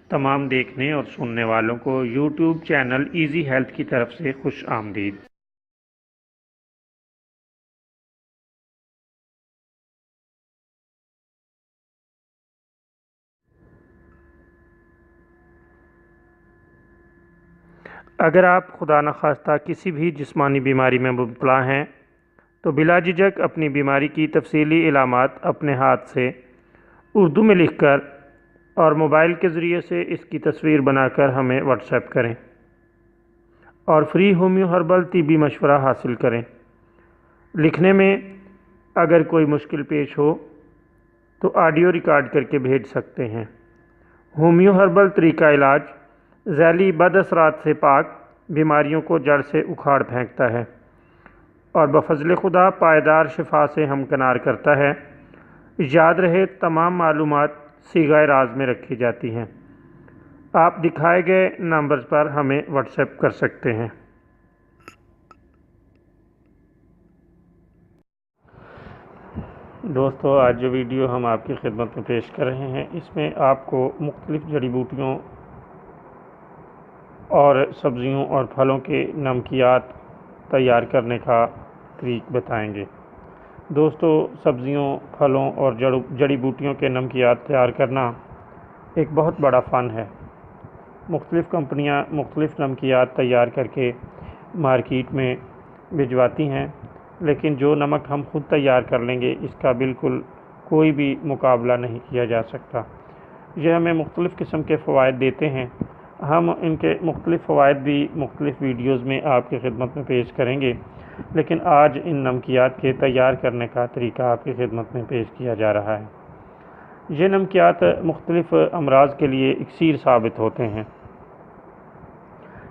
تمام دیکھنے اور سننے والوں کو یوٹیوب چینل ایزی ہیلتھ کی طرف سے خوش آمدید۔ اگر آپ خدا نخواستہ کسی بھی جسمانی بیماری میں مبتلا ہیں تو بلا جھجک اپنی بیماری کی تفصیلی علامات اپنے ہاتھ سے اردو میں لکھ کر اور موبائل کے ذریعے سے اس کی تصویر بنا کر ہمیں واٹس ایپ کریں اور فری ہومیو ہربل طبی مشورہ حاصل کریں۔ لکھنے میں اگر کوئی مشکل پیش ہو تو آڈیو ریکارڈ کر کے بھیج سکتے ہیں۔ ہومیو ہربل طریقہ علاج ذیلی بد اثرات سے پاک، بیماریوں کو جڑ سے اکھاڑ پھینکتا ہے اور بفضل خدا پائیدار شفا سے ہمکنار کرتا ہے۔ یاد رہے تمام معلومات صیغہ راز میں رکھی جاتی ہیں۔ آپ دکھائے گئے نمبرز پر ہمیں واٹس ایپ کر سکتے ہیں۔ دوستو، آج جو ویڈیو ہم آپ کی خدمت میں پیش کر رہے ہیں اس میں آپ کو مختلف جڑی بوٹیوں اور سبزیوں اور پھلوں کے نمکیات تیار کرنے کا طریق بتائیں گے۔ دوستو، سبزیوں، پھلوں اور جڑی بوٹیوں کے نمکیات تیار کرنا ایک بہت بڑا فن ہے۔ مختلف کمپنیاں مختلف نمکیات تیار کر کے مارکیٹ میں بھجواتی ہیں، لیکن جو نمک ہم خود تیار کر لیں گے اس کا بالکل کوئی بھی مقابلہ نہیں کیا جا سکتا۔ یہ ہمیں مختلف قسم کے فوائد دیتے ہیں۔ ہم ان کے مختلف فوائد بھی مختلف ویڈیوز میں آپ کی خدمت میں پیش کریں گے، لیکن آج ان نمکیات کے تیار کرنے کا طریقہ آپ کی خدمت میں پیش کیا جا رہا ہے۔ یہ نمکیات مختلف امراض کے لیے اکسیر ثابت ہوتے ہیں۔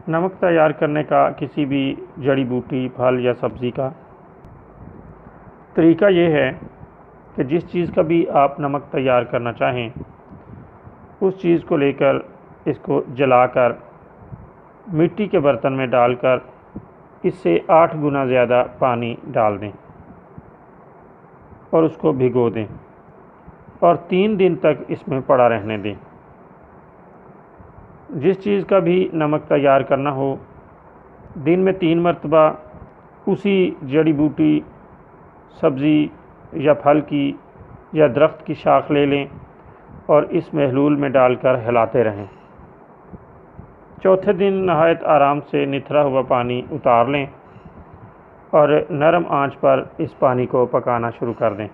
نمک تیار کرنے کا کسی بھی جڑی بوٹی، پھل یا سبزی کا طریقہ یہ ہے کہ جس چیز کا بھی آپ نمک تیار کرنا چاہیں اس چیز کو لے کر اس کو جلا کر مٹی کے برتن میں ڈال کر اس سے 8 گنا زیادہ پانی ڈال دیں اور اس کو بھگو دیں اور 3 دن تک اس میں پڑا رہنے دیں۔ جس چیز کا بھی نمک تیار کرنا ہو دن میں 3 مرتبہ اسی جڑی بوٹی، سبزی یا پھل کی یا درخت کی شاخ لے لیں اور اس محلول میں ڈال کر ہلاتے رہیں۔ چوتھے دن نہایت آرام سے نتھرا ہوا پانی اتار لیں اور نرم آنچ پر اس پانی کو پکانا شروع کر دیں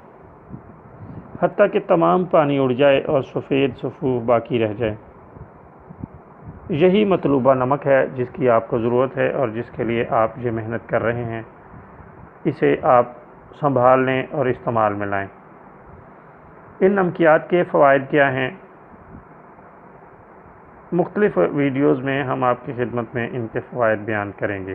حتیٰ کہ تمام پانی اڑ جائے اور سفید صفوف باقی رہ جائے۔ یہی مطلوبہ نمک ہے جس کی آپ کو ضرورت ہے اور جس کے لیے آپ یہ محنت کر رہے ہیں۔ اسے آپ سنبھال لیں اور استعمال میں لائیں۔ ان نمکیات کے فوائد کیا ہیں؟ مختلف ویڈیوز میں ہم آپ کی خدمت میں ان کے فوائد بیان کریں گے۔